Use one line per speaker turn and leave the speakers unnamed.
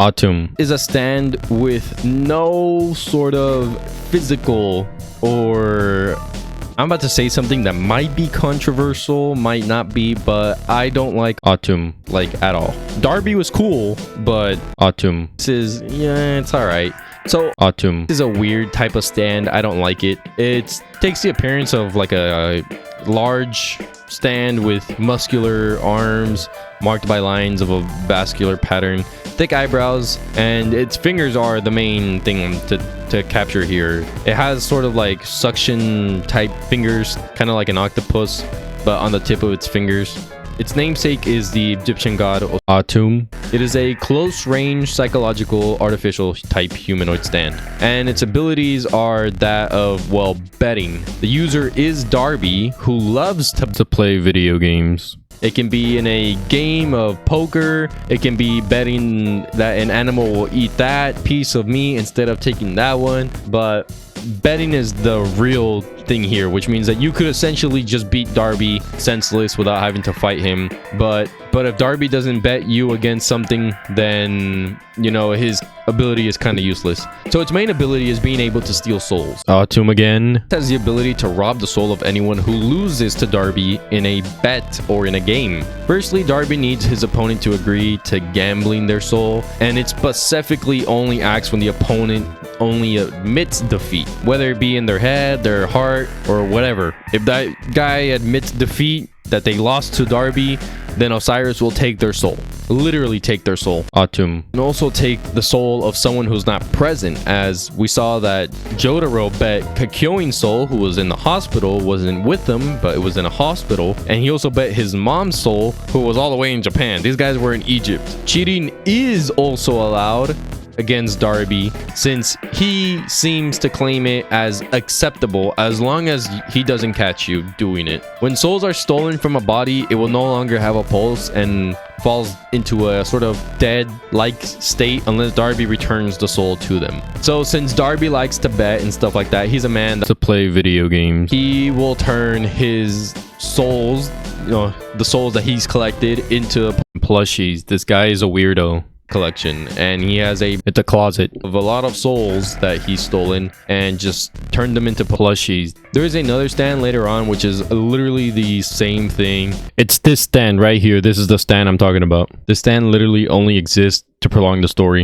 Atum is a stand with no sort of physical, or I'm about to say something that might be controversial, might not be, but I don't like Atum, like, at all. Darby was cool, but Atum, this is, yeah, it's alright. So Atum is a weird type of stand. I don't like it. It takes the appearance of like a large stand with muscular arms marked by lines of a vascular pattern, thick eyebrows, and its fingers are the main thing to capture here. It has sort of like suction type fingers, kind of like an octopus, but on the tip of its fingers. Its namesake is the Egyptian god Atum. It is a close-range psychological artificial type humanoid stand, and its abilities are that of, well, betting. The user is Darby, who loves to play video games. It can be in a game of poker. It can be betting that an animal will eat that piece of meat instead of taking that one. But betting is the real thing here, which means that you could essentially just beat Darby senseless without having to fight him. But if Darby doesn't bet you against something, then, you know, his ability is kind of useless. So its main ability is being able to steal souls. Atum again has the ability to rob the soul of anyone who loses to Darby in a bet or in a game. Firstly, Darby needs his opponent to agree to gambling their soul, and it specifically only acts when the opponent only admits defeat, whether it be in their head, their heart, or whatever. If that guy admits defeat, that they lost to Darby, then Osiris will take their soul. Literally take their soul. Atum can also take the soul of someone who's not present, as we saw that Jotaro bet Kakyoin's soul, who was in the hospital, wasn't with them, but it was in a hospital. And he also bet his mom's soul, who was all the way in Japan. These guys were in Egypt. Cheating is also allowed against Darby, since he seems to claim it as acceptable as long as he doesn't catch you doing it. When souls are stolen from a body, it will no longer have a pulse and falls into a sort of dead-like state unless Darby returns the soul to them. So since Darby likes to bet and stuff like that, he's a man to play video games. He will turn his souls, you know, the souls that he's collected, into plushies. This guy is a weirdo collection, and he has it's a closet of a lot of souls that he's stolen and just turned them into plushies. There is another stand later on which is literally the same thing. It's this stand right here. This is the stand I'm talking about. This stand literally only exists to prolong the story.